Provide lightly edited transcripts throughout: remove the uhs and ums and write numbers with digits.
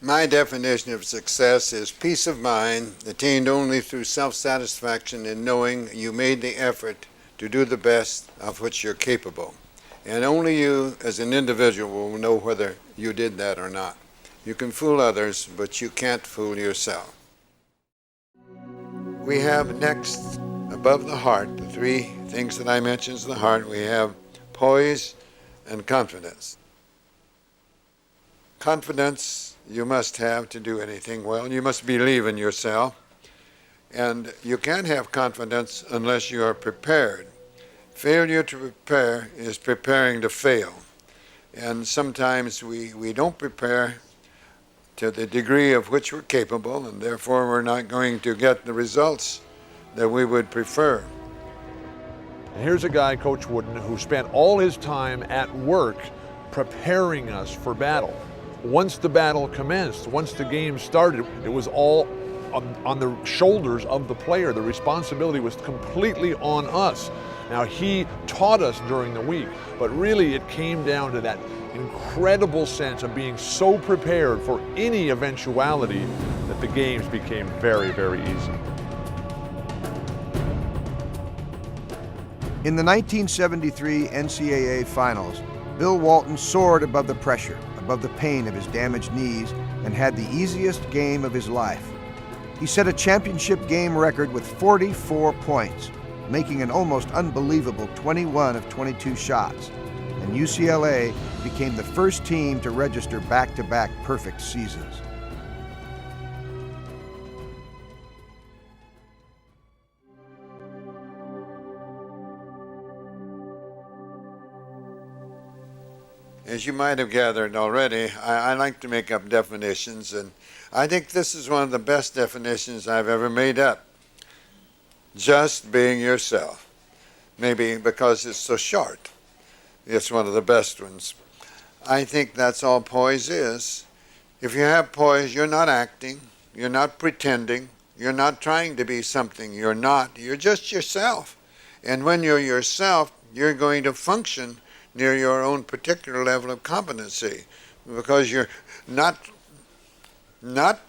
My definition of success is peace of mind attained only through self-satisfaction in knowing you made the effort to do the best of which you're capable. And only you as an individual will know whether you did that or not. You can fool others, but you can't fool yourself. We have next, above the heart, the three things that I mentioned is the heart. We have poise and confidence. Confidence you must have to do anything well. You must believe in yourself. And you can't have confidence unless you are prepared. Failure to prepare is preparing to fail. And sometimes we don't prepare to the degree of which we're capable, and therefore we're not going to get the results that we would prefer. And here's a guy, Coach Wooden, who spent all his time at work preparing us for battle. Once the battle commenced, once the game started, it was all on the shoulders of the player. The responsibility was completely on us. Now, he taught us during the week, but really it came down to that incredible sense of being so prepared for any eventuality that the games became very, very easy. In the 1973 NCAA Finals, Bill Walton soared above the pressure, above the pain of his damaged knees, and had the easiest game of his life. He set a championship game record with 44 points, making an almost unbelievable 21 of 22 shots, and UCLA became the first team to register back-to-back perfect seasons. As you might have gathered already, I like to make up definitions, and I think this is one of the best definitions I've ever made up. Just being yourself. Maybe because it's so short, it's one of the best ones. I think that's all poise is. If you have poise, you're not acting, you're not pretending, you're not trying to be something you're not. You're just yourself. And when you're yourself, you're going to function near your own particular level of competency, because you're not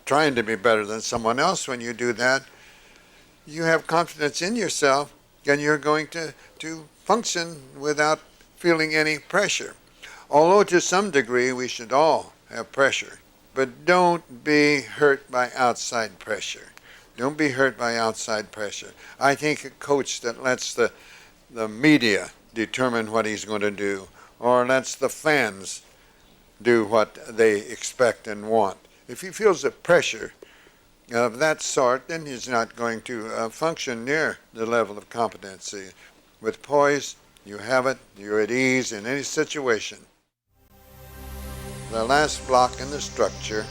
trying to be better than someone else. When you do that, you have confidence in yourself, and you're going to function without feeling any pressure. Although to some degree we should all have pressure, but don't be hurt by outside pressure. Don't be hurt by outside pressure. I think a coach that lets the media determine what he's going to do, or lets the fans do what they expect and want, if he feels the pressure of that sort, then he's not going to function near the level of competency. With poise, you have it, you're at ease in any situation. The last block in the structure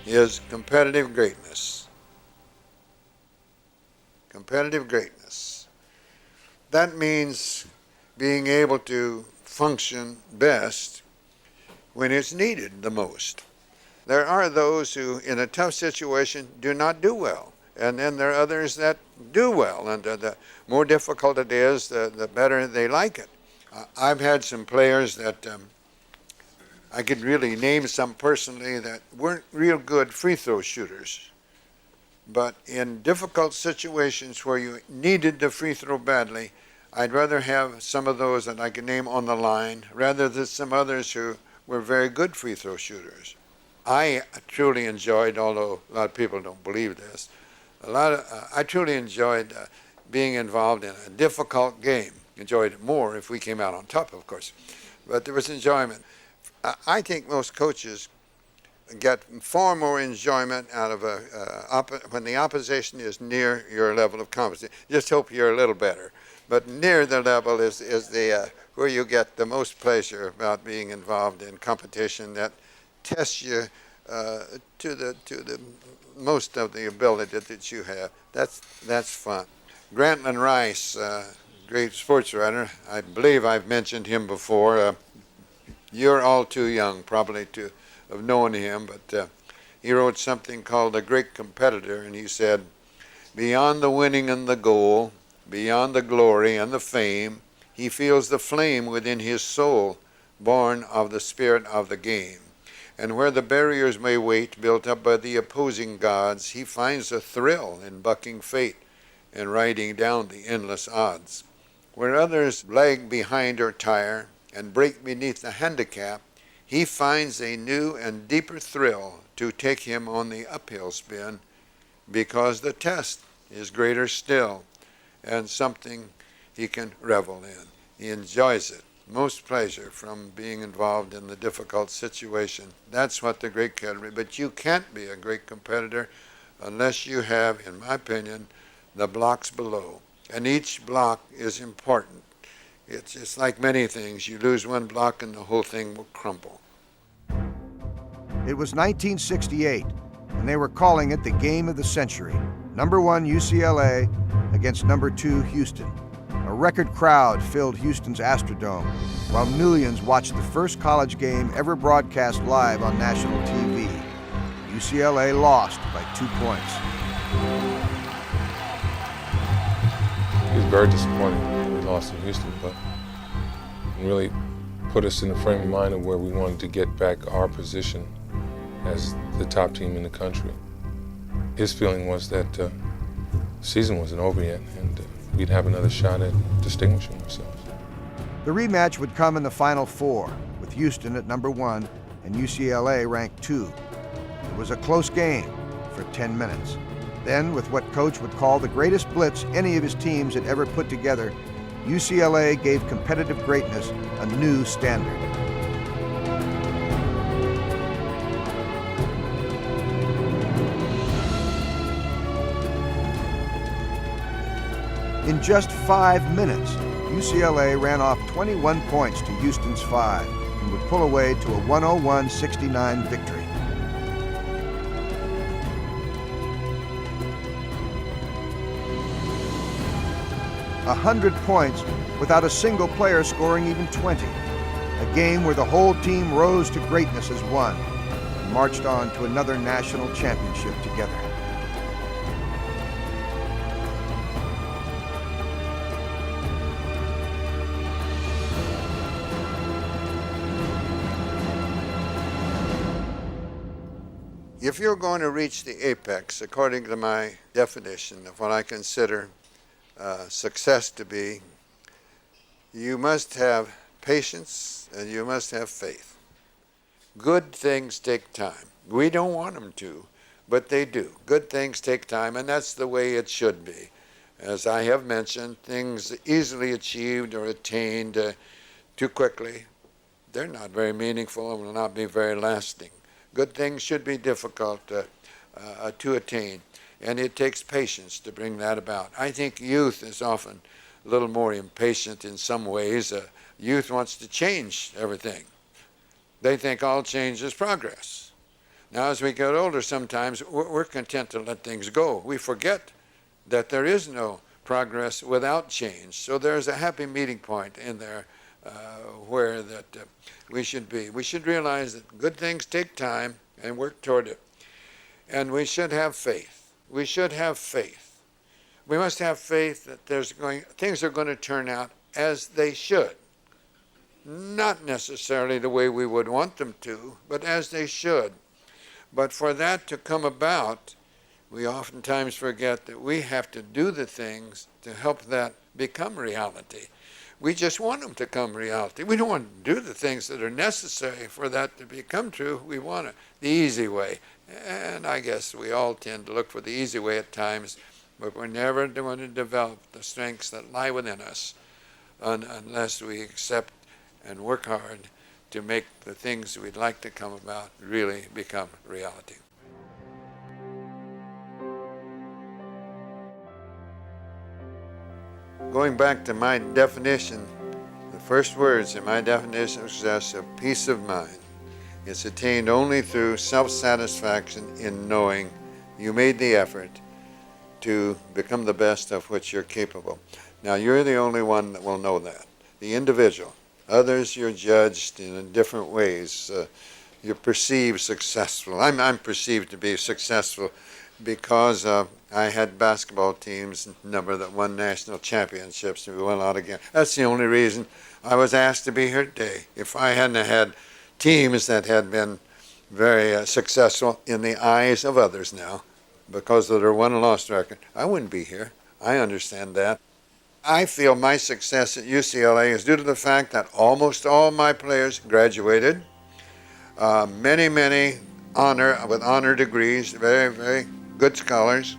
is competitive greatness. Competitive greatness. That means being able to function best when it's needed the most. There are those who, in a tough situation, do not do well. And then there are others that do well. And the more difficult it is, the better they like it. I've had some players that I could really name some personally that weren't real good free throw shooters. But in difficult situations where you needed the free throw badly, I'd rather have some of those that I can name on the line rather than some others who were very good free throw shooters. I truly enjoyed, although a lot of people don't believe this, I truly enjoyed being involved in a difficult game. Enjoyed it more if we came out on top, of course. But there was enjoyment. I think most coaches get far more enjoyment out of when the opposition is near your level of competency. Just hope you're a little better. But near the level is the where you get the most pleasure about being involved in competition that tests you to the most of the ability that you have. That's fun. Grantland Rice, great sports writer. I believe I've mentioned him before. You're all too young probably to have known him, but he wrote something called The Great Competitor, and he said, "Beyond the winning and the goal, beyond the glory and the fame, he feels the flame within his soul, born of the spirit of the game." And where the barriers may wait, built up by the opposing gods, he finds a thrill in bucking fate and riding down the endless odds. Where others lag behind or tire and break beneath the handicap, he finds a new and deeper thrill to take him on the uphill spin, because the test is greater still and something he can revel in. He enjoys it. Most pleasure from being involved in the difficult situation. That's what the great competitor, but you can't be a great competitor unless you have, in my opinion, the blocks below. And each block is important. It's like many things. You lose one block and the whole thing will crumble. It was 1968, and they were calling it the game of the century. Number 1 UCLA against number 2 Houston. A record crowd filled Houston's Astrodome, while millions watched the first college game ever broadcast live on national TV. UCLA lost by 2 points. It was very disappointing we lost in Houston, but it really put us in the frame of mind of where we wanted to get back our position as the top team in the country. His feeling was that the season wasn't over yet, and we'd have another shot at distinguishing ourselves. The rematch would come in the Final Four, with Houston at number 1 and UCLA ranked 2. It was a close game for 10 minutes. Then, with what Coach would call the greatest blitz any of his teams had ever put together, UCLA gave competitive greatness a new standard. In just 5 minutes, UCLA ran off 21 points to Houston's 5 and would pull away to a 101-69 victory. 100 points without a single player scoring even 20. A game where the whole team rose to greatness as one and marched on to another national championship together. If you're going to reach the apex, according to my definition of what I consider success to be, you must have patience and you must have faith. Good things take time. We don't want them to, but they do. Good things take time, and that's the way it should be. As I have mentioned, things easily achieved or attained too quickly, they're not very meaningful and will not be very lasting. Good things should be difficult to attain, and it takes patience to bring that about. I think youth is often a little more impatient in some ways. Youth wants to change everything. They think all change is progress. Now, as we get older, sometimes we're content to let things go. We forget that there is no progress without change. So there's a happy meeting point in there where that we should be. We should realize that good things take time and work toward it. And we should have faith. We should have faith. We must have faith that things are going to turn out as they should. Not necessarily the way we would want them to, but as they should. But for that to come about, we oftentimes forget that we have to do the things to help that become reality. We just want them to become reality. We don't want to do the things that are necessary for that to become true. We want it the easy way. And I guess we all tend to look for the easy way at times, but we're never going to develop the strengths that lie within us unless we accept and work hard to make the things we'd like to come about really become reality. Going back to my definition, the first words in my definition of success are peace of mind. It's attained only through self-satisfaction in knowing you made the effort to become the best of which you're capable. Now, you're the only one that will know that, the individual. Others, you're judged in different ways. You're perceived successful. I'm perceived to be successful because I had basketball teams, number that won national championships, and we went out again. That's the only reason I was asked to be here today. If I hadn't had teams that had been very successful in the eyes of others now because of their won-loss record. I wouldn't be here. I understand that. I feel my success at UCLA is due to the fact that almost all my players graduated. Many with honor degrees, very good scholars.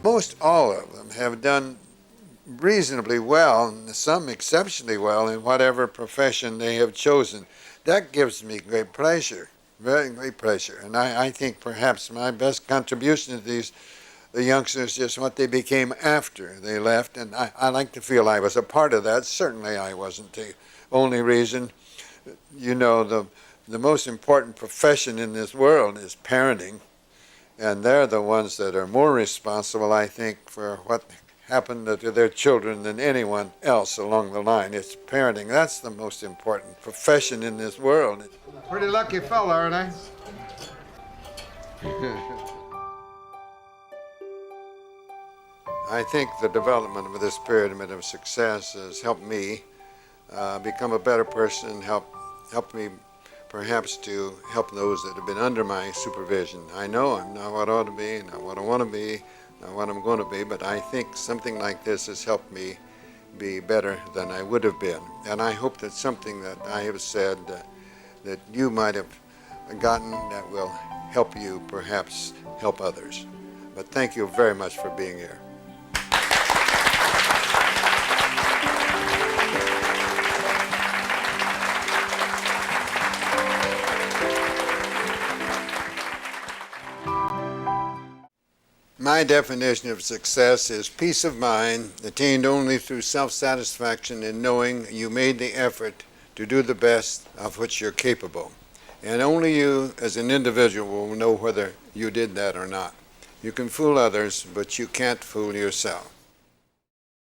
Most all of them have done reasonably well, and some exceptionally well in whatever profession they have chosen. That gives me great pleasure, very great pleasure. And I think perhaps my best contribution to the youngsters is what they became after they left, and I like to feel I was a part of that. Certainly I wasn't the only reason. You know, the most important profession in this world is parenting, and they're the ones that are more responsible, I think, for what happened to their children than anyone else along the line. It's parenting. That's the most important profession in this world. Pretty lucky fella, aren't I? I think the development of this pyramid of success has helped me become a better person, helped me perhaps to help those that have been under my supervision. I know I'm not what I ought to be, not what I want to be, not what I'm going to be, but I think something like this has helped me be better than I would have been. And I hope that something that I have said that you might have gotten that will help you perhaps help others. But thank you very much for being here. My definition of success is peace of mind attained only through self-satisfaction in knowing you made the effort to do the best of which you're capable. And only you as an individual will know whether you did that or not. You can fool others, but you can't fool yourself.